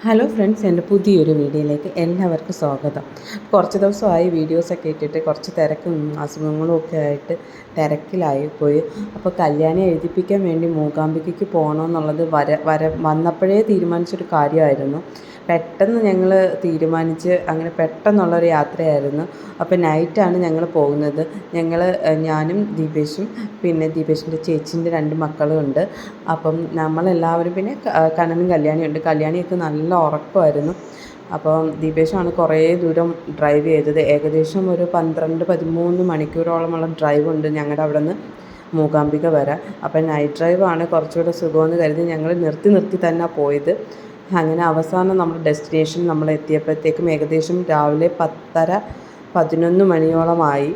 Hello friends, എൻ്റെ പുതിയൊരു വീഡിയോയിലേക്ക് എല്ലാവർക്കും സ്വാഗതം. കുറച്ച് ദിവസമായി വീഡിയോസൊക്കെ ഇട്ടിട്ട് കുറച്ച് തിരക്കും അസുഖങ്ങളും ഒക്കെ ആയിട്ട് തിരക്കിലായി പോയി. അപ്പോൾ കല്യാണം എഴുതിപ്പിക്കാൻ വേണ്ടി മൂകാംബികയ്ക്ക് പോകണമെന്നുള്ളത് വന്നപ്പോഴേ തീരുമാനിച്ചൊരു കാര്യമായിരുന്നു. പെട്ടെന്ന് ഞങ്ങൾ തീരുമാനിച്ച് അങ്ങനെ പെട്ടെന്നുള്ളൊരു യാത്രയായിരുന്നു. അപ്പോൾ നൈറ്റാണ് ഞങ്ങൾ പോകുന്നത്. ഞാനും ദീപേഷും പിന്നെ ദീപേഷിൻ്റെ ചേച്ചീൻ്റെ 2 മക്കളും ഉണ്ട്. അപ്പം നമ്മളെല്ലാവരും പിന്നെ കണ്ണനും കല്യാണിയുണ്ട്. കല്യാണിയൊക്കെ നല്ല ഉറക്കമായിരുന്നു. അപ്പം ദീപേഷാണ് കുറേ ദൂരം ഡ്രൈവ് ചെയ്തത്. ഏകദേശം ഒരു 12-13 മണിക്കൂറോളമുള്ള ഡ്രൈവുണ്ട് ഞങ്ങളുടെ അവിടെ നിന്ന് മൂകാംബിക വരെ. അപ്പം നൈറ്റ് ഡ്രൈവാണ് കുറച്ചുകൂടെ സുഖമെന്ന് കരുതി ഞങ്ങൾ നിർത്തി തന്നെ പോയത്. അങ്ങനെ അവസാനം നമ്മുടെ ഡെസ്റ്റിനേഷൻ നമ്മൾ എത്തിയപ്പോഴത്തേക്കും ഏകദേശം രാവിലെ 10:30-11 മണിയോളമായി.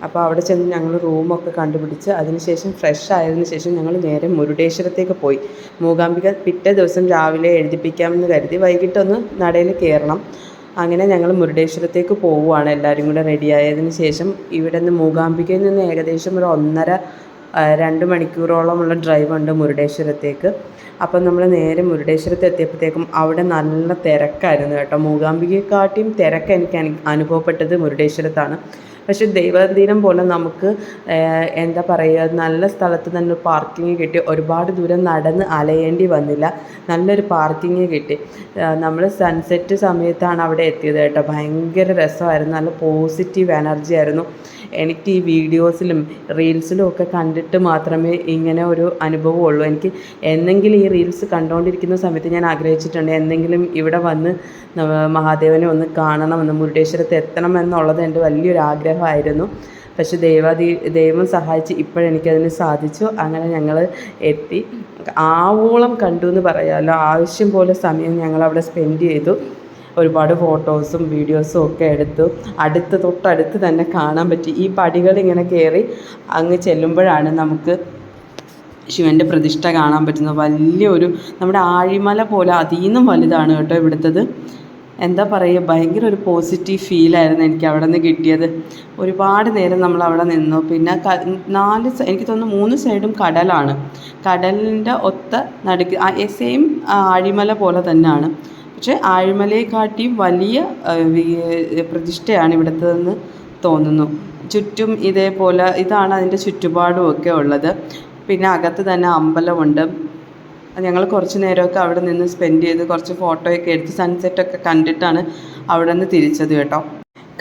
അപ്പോൾ അവിടെ ചെന്ന് ഞങ്ങൾ റൂമൊക്കെ കണ്ടുപിടിച്ച് അതിനുശേഷം ഫ്രഷ് ആയതിനു ശേഷം ഞങ്ങൾ നേരെ മുരുടേശ്വരത്തേക്ക് പോയി. മൂകാംബിക പിറ്റേ ദിവസം രാവിലെ എഴുതിപ്പിക്കാമെന്ന് കരുതി വൈകിട്ടൊന്ന് നടയിൽ കയറണം. അങ്ങനെ ഞങ്ങൾ മുരുടേശ്വരത്തേക്ക് പോവുകയാണ്. എല്ലാവരും കൂടെ റെഡിയായതിന് ശേഷം ഇവിടെ നിന്ന് മൂകാംബികയിൽ നിന്ന് ഏകദേശം ഒരു 1.5-2 മണിക്കൂറോളമുള്ള ഡ്രൈവുണ്ട് മുരുടേശ്വരത്തേക്ക്. അപ്പം നമ്മൾ നേരെ മുരുടേശ്വരത്ത് എത്തിയപ്പോഴത്തേക്കും അവിടെ നല്ല തിരക്കായിരുന്നു കേട്ടോ. മൂകാംബികയെക്കാട്ടിയും തിരക്ക് എനിക്ക് അനുഭവപ്പെട്ടത് മുരുടേശ്വരത്താണ്. പക്ഷേ ദൈവാധീനം പോലെ നമുക്ക് എന്താ പറയുക, നല്ല സ്ഥലത്ത് തന്നെ പാർക്കിങ് കിട്ടി. ഒരുപാട് ദൂരം നടന്ന് അലയേണ്ടി വന്നില്ല. നല്ലൊരു പാർക്കിങ് കിട്ടി. നമ്മൾ സൺസെറ്റ് സമയത്താണ് അവിടെ എത്തിയത് കേട്ടോ. ഭയങ്കര രസമായിരുന്നു. നല്ല പോസിറ്റീവ് എനർജി ആയിരുന്നു. എനിക്ക് ഈ വീഡിയോസിലും റീൽസിലും ഒക്കെ കണ്ടിട്ട് മാത്രമേ ഇങ്ങനെ ഒരു അനുഭവമുള്ളൂ. എനിക്ക് എന്നെങ്കിലും ഈ റീൽസ് കണ്ടുകൊണ്ടിരിക്കുന്ന സമയത്ത് ഞാൻ ആഗ്രഹിച്ചിട്ടുണ്ട് എന്തെങ്കിലും ഇവിടെ വന്ന് മഹാദേവനെ ഒന്ന് കാണണമെന്ന്, മുരുടേശ്വരത്ത് എത്തണം എന്നുള്ളത് എൻ്റെ വലിയൊരു ആഗ്രഹമായിരുന്നു. പക്ഷെ ദൈവം സഹായിച്ച് ഇപ്പോഴെനിക്കതിന് സാധിച്ചു. അങ്ങനെ ഞങ്ങൾ എത്തി. ആവോളം കണ്ടു എന്ന് പറയാമല്ലോ. ആവശ്യം പോലെ സമയം ഞങ്ങളവിടെ സ്പെൻഡ് ചെയ്തു. ഒരുപാട് ഫോട്ടോസും വീഡിയോസും ഒക്കെ എടുത്തു. തൊട്ടടുത്ത് തന്നെ കാണാൻ പറ്റി. ഈ പടികളിങ്ങനെ കയറി അങ്ങ് ചെല്ലുമ്പോഴാണ് നമുക്ക് ശിവൻ്റെ പ്രതിഷ്ഠ കാണാൻ പറ്റുന്നത്. വലിയൊരു നമ്മുടെ ആഴിമല പോലെ അതിൽ നിന്നും വലുതാണ് കേട്ടോ ഇവിടുത്തത്. എന്താ പറയുക, ഭയങ്കര ഒരു പോസിറ്റീവ് ഫീലായിരുന്നു എനിക്ക് അവിടെ നിന്ന് കിട്ടിയത്. ഒരുപാട് നേരം നമ്മൾ അവിടെ നിന്നു. പിന്നെ എനിക്ക് തോന്നുന്നു 3 സൈഡും കടലാണ്. കടലിൻ്റെ ഒത്ത നടുക്ക് സെയിം ആഴിമല പോലെ തന്നെയാണ്. പക്ഷേ ആഴിമലയെക്കാട്ടിയും വലിയ പ്രതിഷ്ഠയാണ് ഇവിടുത്തതെന്ന് തോന്നുന്നു. ചുറ്റും ഇതേപോലെ ഇതാണ് അതിൻ്റെ ചുറ്റുപാടും ഒക്കെ ഉള്ളത്. പിന്നെ അകത്ത് തന്നെ അമ്പലമുണ്ട്. ഞങ്ങൾ കുറച്ച് നേരമൊക്കെ അവിടെ നിന്ന് സ്പെൻഡ് ചെയ്ത് കുറച്ച് ഫോട്ടോയൊക്കെ എടുത്ത് സൺസെറ്റൊക്കെ കണ്ടിട്ടാണ് അവിടെ നിന്ന് തിരിച്ചത് കേട്ടോ.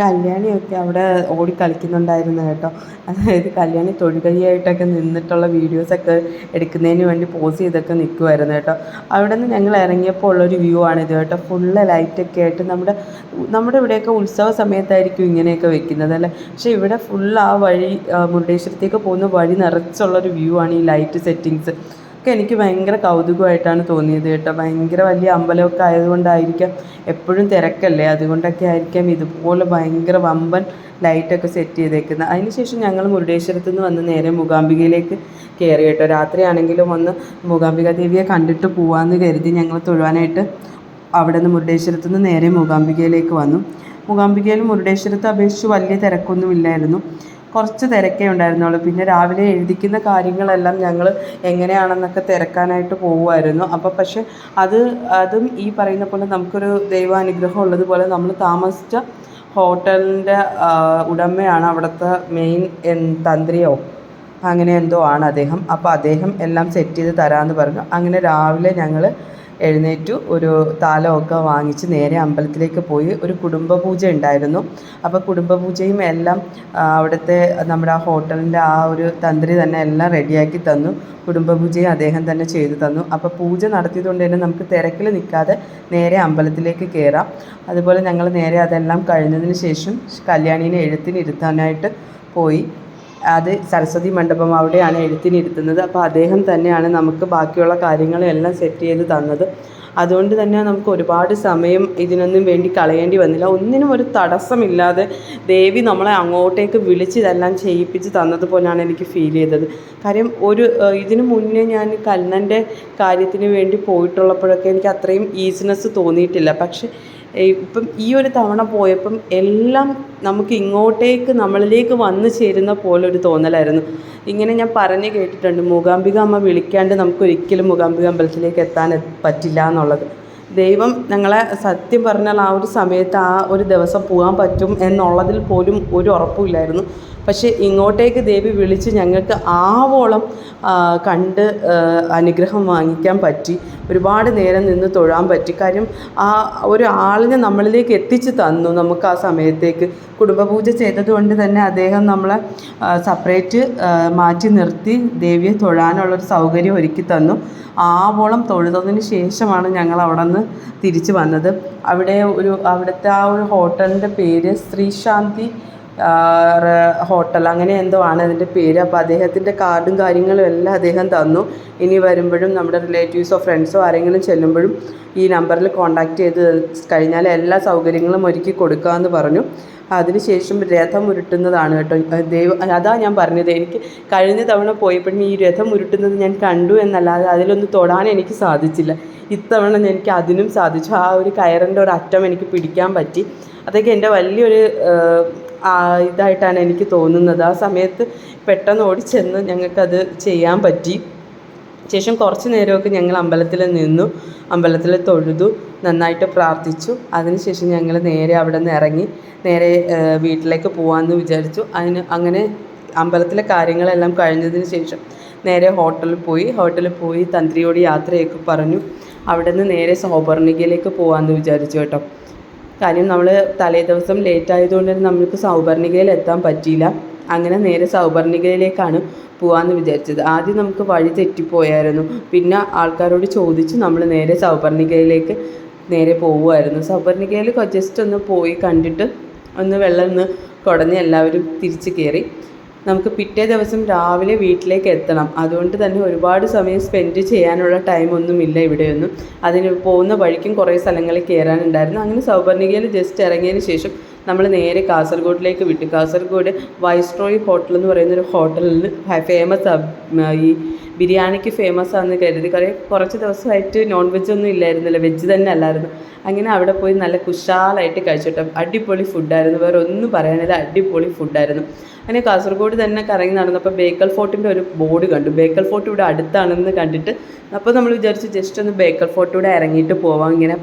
കല്യാണിയൊക്കെ അവിടെ ഓടി കളിക്കുന്നുണ്ടായിരുന്നു കേട്ടോ. അതായത് കല്യാണി തൊഴുകൈയായിട്ടൊക്കെ നിന്നിട്ടുള്ള വീഡിയോസൊക്കെ എടുക്കുന്നതിന് വേണ്ടി പോസ് ചെയ്തൊക്കെ നിൽക്കുമായിരുന്നു കേട്ടോ. അവിടെ നിന്ന് ഞങ്ങൾ ഇറങ്ങിയപ്പോൾ ഉള്ളൊരു വ്യൂ ആണിത് കേട്ടോ. ഫുള്ള് ലൈറ്റൊക്കെ ആയിട്ട് നമ്മുടെ ഇവിടെയൊക്കെ ഉത്സവ സമയത്തായിരിക്കും ഇങ്ങനെയൊക്കെ വെക്കുന്നത് അല്ലേ. പക്ഷേ ഇവിടെ ഫുൾ ആ വഴി മുരുടേശ്വരത്തേക്ക് പോകുന്ന വഴി നിറച്ചുള്ളൊരു വ്യൂ ആണ് ഈ ലൈറ്റ് സെറ്റിങ്സ് ഒക്കെ. എനിക്ക് ഭയങ്കര കൗതുകമായിട്ടാണ് തോന്നിയത് കേട്ടോ. ഭയങ്കര വലിയ അമ്പലമൊക്കെ ആയതുകൊണ്ടായിരിക്കാം, എപ്പോഴും തിരക്കല്ലേ, അതുകൊണ്ടൊക്കെ ആയിരിക്കാം ഇതുപോലെ ഭയങ്കര വമ്പൻ ലൈറ്റൊക്കെ സെറ്റ് ചെയ്തേക്കുന്നത്. അതിനുശേഷം ഞങ്ങൾ മുരുടേശ്വരത്ത് നിന്ന് വന്ന് നേരെ മൂകാംബികയിലേക്ക് കയറി കേട്ടോ. രാത്രിയാണെങ്കിലും ഒന്ന് മൂകാംബിക ദേവിയെ കണ്ടിട്ട് പോകാമെന്ന് കരുതി ഞങ്ങൾ തൊഴുവാനായിട്ട് അവിടെ നിന്ന് മുരുടേശ്വരത്ത് നിന്ന് നേരെ മൂകാംബികയിലേക്ക് വന്നു. മൂകാംബികയിൽ മുരുടേശ്വരത്തെ അപേക്ഷിച്ച് വലിയ തിരക്കൊന്നും ഇല്ലായിരുന്നു. കുറച്ച് തിരക്കേ ഉണ്ടായിരുന്നുള്ളൂ. പിന്നെ രാവിലെ എഴുതിക്കുന്ന കാര്യങ്ങളെല്ലാം ഞങ്ങൾ എങ്ങനെയാണെന്നൊക്കെ തിരക്കാനായിട്ട് പോവുമായിരുന്നു. അപ്പോൾ പക്ഷേ അതും ഈ പറയുന്ന പോലെ നമുക്കൊരു ദൈവാനുഗ്രഹം ഉള്ളതുപോലെ നമ്മൾ താമസിച്ച ഹോട്ടലിൻ്റെ ഉടമയാണ് അവിടുത്തെ മെയിൻ തന്ത്രിയോ അങ്ങനെ എന്തോ ആണ് അദ്ദേഹം. അപ്പോൾ അദ്ദേഹം എല്ലാം സെറ്റ് ചെയ്ത് തരാമെന്ന് പറഞ്ഞു. അങ്ങനെ രാവിലെ ഞങ്ങൾ എഴുന്നേറ്റു. ഒരു താലമൊക്കെ വാങ്ങിച്ച് നേരെ അമ്പലത്തിലേക്ക് പോയി. ഒരു കുടുംബ പൂജ ഉണ്ടായിരുന്നു. അപ്പോൾ കുടുംബ പൂജയും എല്ലാം അവിടുത്തെ നമ്മുടെ ആ ഹോട്ടലിൻ്റെ ആ ഒരു തന്ത്രി തന്നെ എല്ലാം റെഡിയാക്കി തന്നു. കുടുംബ പൂജയും അദ്ദേഹം തന്നെ ചെയ്തു തന്നു. അപ്പോൾ പൂജ നടത്തിയതുകൊണ്ട് തന്നെ നമുക്ക് തിരക്കിൽ നിൽക്കാതെ നേരെ അമ്പലത്തിലേക്ക് കയറാം. അതുപോലെ ഞങ്ങൾ നേരെ അതെല്ലാം കഴിഞ്ഞതിന് ശേഷം കല്യാണീനെ എഴുത്തിനിരുത്താനായിട്ട് പോയി. അത് സരസ്വതി മണ്ഡപം, അവിടെയാണ് എഴുത്തിനിരുത്തുന്നത്. അപ്പോൾ അദ്ദേഹം തന്നെയാണ് നമുക്ക് ബാക്കിയുള്ള കാര്യങ്ങളെല്ലാം സെറ്റ് ചെയ്ത് തന്നത്. അതുകൊണ്ട് തന്നെ നമുക്ക് ഒരുപാട് സമയം ഇതിനൊന്നും വേണ്ടി കളയേണ്ടി വന്നില്ല. ഒന്നിനും ഒരു തടസ്സമില്ലാതെ ദേവി നമ്മളെ അങ്ങോട്ടേക്ക് വിളിച്ച് ഇതെല്ലാം ചെയ്യിപ്പിച്ച് തന്നതുപോലെയാണ് എനിക്ക് ഫീൽ ചെയ്തത്. കാര്യം ഇതിനു മുന്നേ ഞാൻ കണ്ണൻ്റെ കാര്യത്തിന് വേണ്ടി പോയിട്ടുള്ളപ്പോഴൊക്കെ എനിക്ക് അത്രയും ഈസിനെസ് തോന്നിയിട്ടില്ല. പക്ഷേ ഇപ്പം ഈ ഒരു തവണ പോയപ്പം എല്ലാം നമുക്ക് ഇങ്ങോട്ടേക്ക് നമ്മളിലേക്ക് വന്നു ചേരുന്ന പോലൊരു തോന്നലായിരുന്നു. ഇങ്ങനെ ഞാൻ പറഞ്ഞു കേട്ടിട്ടുണ്ട്, മൂകാംബിക അമ്മ വിളിക്കാണ്ട് നമുക്കൊരിക്കലും മൂകാംബിക അമ്പലത്തിലേക്ക് എത്താൻ പറ്റില്ല എന്നുള്ളത്. ദൈവം ഞങ്ങളെ സത്യം പറഞ്ഞാൽ ആ ഒരു സമയത്ത് ആ ഒരു ദിവസം പോകാൻ പറ്റും എന്നുള്ളതിൽ പോലും ഒരു ഉറപ്പുമില്ലായിരുന്നു. പക്ഷേ ഇങ്ങോട്ടേക്ക് ദേവി വിളിച്ച് ഞങ്ങൾക്ക് ആവോളം കണ്ട് അനുഗ്രഹം വാങ്ങിക്കാൻ പറ്റി. ഒരുപാട് നേരം നിന്ന് തൊഴാൻ പറ്റി. കാര്യം ആ ഒരു ആളിനെ നമ്മളിലേക്ക് എത്തിച്ച് തന്നു. നമുക്ക് ആ സമയത്തേക്ക് കുടുംബ പൂജ ചെയ്തതുകൊണ്ട് തന്നെ അദ്ദേഹം നമ്മളെ സെപ്പറേറ്റ് മാറ്റി നിർത്തി ദേവിയെ തൊഴാനുള്ളൊരു സൗകര്യം ഒരുക്കി തന്നു. ആവോളം തൊഴുതതിന് ശേഷമാണ് ഞങ്ങൾ അവിടെ നിന്ന് തിരിച്ച് വന്നത്. അവിടുത്തെ ആ ഒരു ഹോട്ടലിൻ്റെ പേര് ശ്രീശാന്തി ഹോട്ടൽ അങ്ങനെ എന്തോ ആണ് അതിൻ്റെ പേര്. അപ്പോൾ അദ്ദേഹത്തിൻ്റെ കാർഡും കാര്യങ്ങളും എല്ലാം അദ്ദേഹം തന്നു. ഇനി വരുമ്പോഴും നമ്മുടെ റിലേറ്റീവ്സോ ഫ്രണ്ട്സോ ആരെങ്കിലും ചെല്ലുമ്പോഴും ഈ നമ്പറിൽ കോൺടാക്റ്റ് ചെയ്ത് കഴിഞ്ഞാൽ എല്ലാ സൗകര്യങ്ങളും ഒരുക്കി കൊടുക്കാമെന്ന് പറഞ്ഞു. അതിനുശേഷം രഥം ഉരുട്ടുന്നതാണ് കേട്ടോ. അതാ ഞാൻ പറഞ്ഞത്, എനിക്ക് കഴിഞ്ഞ തവണ പോയപ്പോഴും ഈ രഥം ഉരുട്ടുന്നത് ഞാൻ കണ്ടു എന്നല്ലാതെ അതിലൊന്ന് തൊടാൻ എനിക്ക് സാധിച്ചില്ല. ഇത്തവണ എനിക്ക് അതിനും സാധിച്ചു. ആ ഒരു കയറിൻ്റെ ഒരു അറ്റം എനിക്ക് പിടിക്കാൻ പറ്റി. അതൊക്കെ എൻ്റെ വലിയൊരു ഇതായിട്ടാണ് എനിക്ക് തോന്നുന്നത്. ആ സമയത്ത് പെട്ടെന്ന് ഓടിച്ചെന്ന് ഞങ്ങൾക്കത് ചെയ്യാൻ പറ്റി. ശേഷം കുറച്ച് നേരമൊക്കെ ഞങ്ങൾ അമ്പലത്തിൽ നിന്നു, അമ്പലത്തിൽ തൊഴുതു, നന്നായിട്ട് പ്രാർത്ഥിച്ചു. അതിനുശേഷം ഞങ്ങൾ നേരെ അവിടെ നിന്ന് ഇറങ്ങി നേരെ വീട്ടിലേക്ക് പോകാമെന്ന് വിചാരിച്ചു. അങ്ങനെ അമ്പലത്തിലെ കാര്യങ്ങളെല്ലാം കഴിഞ്ഞതിന് ശേഷം നേരെ ഹോട്ടലിൽ പോയി തന്ത്രിയോട് യാത്രയൊക്കെ പറഞ്ഞു. അവിടെ നിന്ന് നേരെ സൗപർണികയിലേക്ക് പോകാമെന്ന് വിചാരിച്ചു കേട്ടോ. കാര്യം നമ്മൾ തലേ ദിവസം ലേറ്റ് ആയതുകൊണ്ട് തന്നെ നമുക്ക് സൗപർണികയിൽ എത്താൻ പറ്റിയില്ല. അങ്ങനെ നേരെ സൗപർണികയിലേക്കാണ് പോകാമെന്ന് വിചാരിച്ചത്. ആദ്യം നമുക്ക് വഴി തെറ്റിപ്പോയായിരുന്നു. പിന്നെ ആൾക്കാരോട് ചോദിച്ച് നമ്മൾ നേരെ സൗപർണികയിലേക്ക് നേരെ പോവുമായിരുന്നു. സൗപർണികയിൽ ജസ്റ്റ് ഒന്ന് പോയി കണ്ടിട്ട് ഒന്ന് വെള്ളം ഒന്ന് കുടഞ്ഞ് എല്ലാവരും തിരിച്ച് കയറി. നമുക്ക് പിറ്റേ ദിവസം രാവിലെ വീട്ടിലേക്ക് എത്തണം. അതുകൊണ്ട് തന്നെ ഒരുപാട് സമയം സ്പെൻഡ് ചെയ്യാനുള്ള ടൈമൊന്നുമില്ല ഇവിടെയൊന്നും. അതിന് പോകുന്ന വഴിക്കും കുറേ സ്ഥലങ്ങളിൽ കയറാനുണ്ടായിരുന്നു. അങ്ങനെ സൗപർണികയിൽ ജസ്റ്റ് ഇറങ്ങിയതിന് ശേഷം നമ്മൾ നേരെ കാസർഗോഡിലേക്ക് വിട്ടു. കാസർഗോഡ് വൈസ്രോയി ഹോട്ടൽ എന്ന് പറയുന്നൊരു ഹോട്ടലിൽ ഫേമസ് ഈ ബിരിയാണിക്ക് ഫേമസ് ആണെന്ന് കരുതി. കുറച്ച് ദിവസമായിട്ട് നോൺ വെജ് ഒന്നും ഇല്ലായിരുന്നില്ല, വെജ് തന്നെ അല്ലായിരുന്നു. അങ്ങനെ അവിടെ പോയി നല്ല കുശാലായിട്ട് കഴിച്ചിട്ട് അടിപൊളി ഫുഡായിരുന്നു. വേറെ ഒന്നും പറയാനില്ല, അടിപൊളി ഫുഡായിരുന്നു. അങ്ങനെ കാസർഗോഡ് തന്നെ കറങ്ങി നടന്നപ്പോൾ ബേക്കൽ ഫോർട്ടിൻ്റെ ഒരു ബോർഡ് കണ്ടു. ബേക്കൽ ഫോർട്ട് ഇവിടെ അടുത്താണെന്ന് കണ്ടിട്ട് അപ്പോൾ നമ്മൾ വിചാരിച്ചു ജസ്റ്റ് ഒന്ന് ബേക്കൽ ഫോർട്ടിലൂടെ ഇറങ്ങിയിട്ട് പോവാം. ഇങ്ങനെ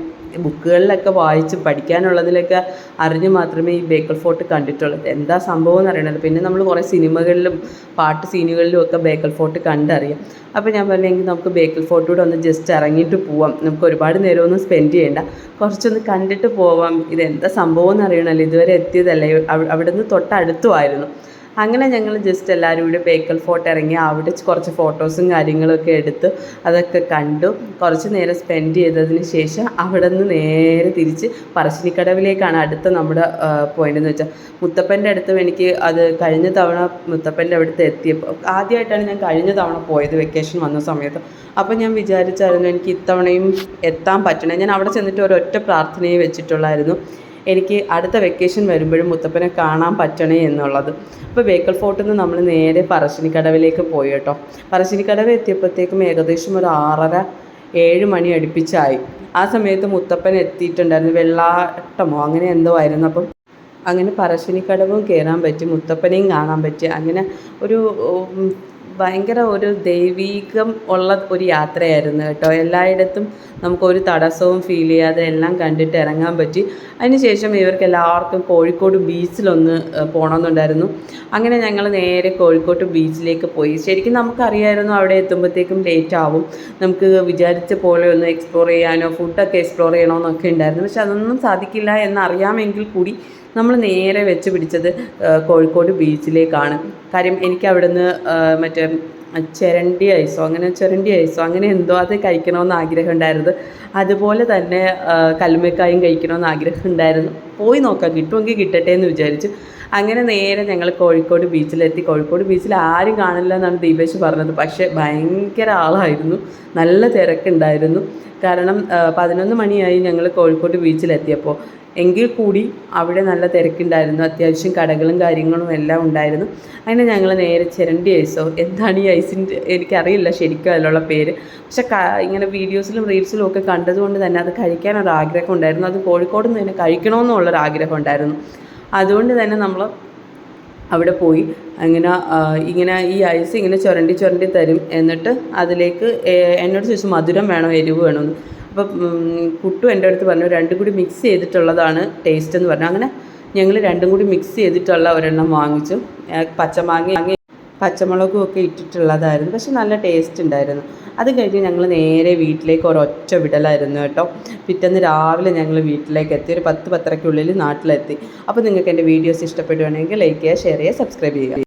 ബുക്കുകളിലൊക്കെ വായിച്ച് പഠിക്കാനുള്ളതിലൊക്കെ അറിഞ്ഞ് മാത്രമേ ഈ ബേക്കൽ ഫോർട്ട് കണ്ടിട്ടുള്ളത്. എന്താ സംഭവം എന്ന് അറിയണത്. പിന്നെ നമ്മൾ കുറേ സിനിമകളിലും പാട്ട് സീനുകളിലും ഒക്കെ ബേക്കൽ ഫോർട്ട് കണ്ടറിയാം. അപ്പോൾ ഞാൻ പറഞ്ഞെങ്കിൽ നമുക്ക് ബേക്കൽ ഫോർട്ടിലൂടെ ഒന്ന് ജസ്റ്റ് ഇറങ്ങിയിട്ട് പോവാം. നമുക്ക് ഒരുപാട് നേരമൊന്നും സ്പെൻഡ് ചെയ്യേണ്ട, കുറച്ചൊന്ന് കണ്ടിട്ട് പോവാം. ഇതെന്താ സംഭവം എന്ന് അറിയണമല്ലോ, ഇതുവരെ എത്തിയതല്ലേ. അവിടെ നിന്ന് തൊട്ടടുത്തുമായിരുന്നു. അങ്ങനെ ഞങ്ങൾ ജസ്റ്റ് എല്ലാവരും കൂടി ബേക്കൽ ഫോർട്ട് ഇറങ്ങി അവിടെ കുറച്ച് ഫോട്ടോസും കാര്യങ്ങളൊക്കെ എടുത്ത് അതൊക്കെ കണ്ടു. കുറച്ച് നേരം സ്പെൻഡ് ചെയ്തതിന് ശേഷം അവിടെ നിന്ന് നേരെ തിരിച്ച് പറശ്ശിനിക്കടവിലേക്കാണ് അടുത്ത നമ്മുടെ പോയിൻ്റ് എന്ന് വെച്ചാൽ. മുത്തപ്പൻ്റെ അടുത്തും എനിക്ക് അത് കഴിഞ്ഞ തവണ മുത്തപ്പൻ്റെ അടുത്ത് എത്തിയപ്പോൾ ആദ്യമായിട്ടാണ് ഞാൻ കഴിഞ്ഞ തവണ പോയത് വെക്കേഷൻ വന്ന സമയത്ത്. അപ്പോൾ ഞാൻ വിചാരിച്ചായിരുന്നു എനിക്ക് ഇത്തവണയും എത്താൻ പറ്റണേ. ഞാൻ അവിടെ ചെന്നിട്ട് ഒരൊറ്റ പ്രാർത്ഥനയെ വെച്ചിട്ടുള്ളായിരുന്നു, എനിക്ക് അടുത്ത വെക്കേഷൻ വരുമ്പോഴും മുത്തപ്പനെ കാണാൻ പറ്റണേ എന്നുള്ളത്. അപ്പോൾ ബേക്കൽ ഫോർട്ടിൽ നിന്ന് നമ്മൾ നേരെ പറശ്ശിനിക്കടവിലേക്ക് പോയി കേട്ടോ. പറശ്ശിനിക്കടവ് എത്തിയപ്പോഴത്തേക്കും ഏകദേശം ഒരു 6:30-7 മണി അടുപ്പിച്ചായി. ആ സമയത്ത് മുത്തപ്പൻ എത്തിയിട്ടുണ്ടായിരുന്നു, വെള്ളാട്ടമോ അങ്ങനെ എന്തോ ആയിരുന്നു. അപ്പം അങ്ങനെ പറശ്ശിനിക്കടവും കയറാൻ പറ്റി, മുത്തപ്പനെയും കാണാൻ പറ്റി. അങ്ങനെ ഒരു ഭയങ്കര ഒരു ദൈവീകം ഉള്ള ഒരു യാത്രയായിരുന്നു കേട്ടോ. എല്ലായിടത്തും നമുക്കൊരു തടസ്സവും ഫീൽ ചെയ്യാതെ എല്ലാം കണ്ടിട്ട് ഇറങ്ങാൻ പറ്റി. അതിനുശേഷം ഇവർക്ക് എല്ലാവർക്കും കോഴിക്കോട് ബീച്ചിലൊന്ന് പോകണമെന്നുണ്ടായിരുന്നു. അങ്ങനെ ഞങ്ങൾ നേരെ കോഴിക്കോട് ബീച്ചിലേക്ക് പോയി. ശരിക്കും നമുക്കറിയായിരുന്നു അവിടെ എത്തുമ്പോഴത്തേക്കും ലേറ്റ് ആവും, നമുക്ക് വിചാരിച്ച പോലെ ഒന്ന് എക്സ്പ്ലോർ ചെയ്യാനോ ഫുഡൊക്കെ എക്സ്പ്ലോർ ചെയ്യണമെന്നൊക്കെ ഉണ്ടായിരുന്നു. പക്ഷെ അതൊന്നും സാധിക്കില്ല എന്നറിയാമെങ്കിൽ കൂടി നമ്മൾ നേരെ വെച്ച് പിടിച്ചത് കോഴിക്കോട് ബീച്ചിലേക്കാണ്. കാര്യം എനിക്ക് അവിടുന്ന് മറ്റേ ചിരണ്ടി ഐസോ അങ്ങനെ എന്തോ അത് കഴിക്കണമെന്ന് ആഗ്രഹം ഉണ്ടായിരുന്നു. അതുപോലെ തന്നെ കല്ലുമ്മക്കായും കഴിക്കണമെന്ന് ആഗ്രഹം ഉണ്ടായിരുന്നു. പോയി നോക്കാം, കിട്ടുമെങ്കിൽ കിട്ടട്ടെ എന്ന് വിചാരിച്ചു. അങ്ങനെ നേരെ ഞങ്ങൾ കോഴിക്കോട് ബീച്ചിലെത്തി. കോഴിക്കോട് ബീച്ചിൽ ആരും കാണില്ല എന്നാണ് ദീപേഷ് പറഞ്ഞത്. പക്ഷേ ഭയങ്കര ആളായിരുന്നു, നല്ല തിരക്കുണ്ടായിരുന്നു. കാരണം 11 മണിയായി ഞങ്ങൾ കോഴിക്കോട് ബീച്ചിലെത്തിയപ്പോൾ. എങ്കിൽ കൂടി അവിടെ നല്ല തിരക്കുണ്ടായിരുന്നു, അത്യാവശ്യം കടകളും കാര്യങ്ങളും എല്ലാം ഉണ്ടായിരുന്നു. അങ്ങനെ ഞങ്ങൾ നേരെ ചിരണ്ടി ഐസോ, എന്താണ് ഈ ഐസിൻ്റെ എനിക്കറിയില്ല ശരിക്കും അതിലുള്ള പേര്, പക്ഷെ ഇങ്ങനെ വീഡിയോസിലും റീൽസിലും ഒക്കെ കണ്ടതുകൊണ്ട് തന്നെ അത് കഴിക്കാനൊരാഗ്രഹം ഉണ്ടായിരുന്നു. അത് കോഴിക്കോട് നിന്ന് തന്നെ കഴിക്കണമെന്നുള്ളൊരാഗ്രഹം ഉണ്ടായിരുന്നു. അതുകൊണ്ട് തന്നെ നമ്മൾ അവിടെ പോയി ഇങ്ങനെ ഈ ഐസ് ഇങ്ങനെ ചുരണ്ടി തരും. എന്നിട്ട് അതിലേക്ക് എന്നോട് ചോദിച്ചു മധുരം വേണോ എരിവ് വേണമെന്ന്. അപ്പം കുട്ടു എൻ്റെ അടുത്ത് പറഞ്ഞു രണ്ടും കൂടി മിക്സ് ചെയ്തിട്ടുള്ളതാണ് ടേസ്റ്റ് എന്ന് പറഞ്ഞു. അങ്ങനെ ഞങ്ങൾ രണ്ടും കൂടി മിക്സ് ചെയ്തിട്ടുള്ള ഒരെണ്ണം വാങ്ങിച്ചു. പച്ചമുളകും ഒക്കെ ഇട്ടിട്ടുള്ളതായിരുന്നു. പക്ഷെ നല്ല ടേസ്റ്റ് ഉണ്ടായിരുന്നു. അത് കഴിഞ്ഞ് ഞങ്ങൾ നേരെ വീട്ടിലേക്ക് ഒരൊറ്റ വിടലായിരുന്നു കേട്ടോ. പിറ്റേന്ന് രാവിലെ ഞങ്ങൾ വീട്ടിലേക്ക് എത്തി. ഒരു 10-10:30ക്കുള്ളിൽ നാട്ടിലെത്തി. അപ്പോൾ നിങ്ങൾക്ക് എൻ്റെ വീഡിയോസ് ഇഷ്ടപ്പെടുകയാണെങ്കിൽ ലൈക്ക് ചെയ്യുക, ഷെയർ ചെയ്യുക, സബ്സ്ക്രൈബ് ചെയ്യുക.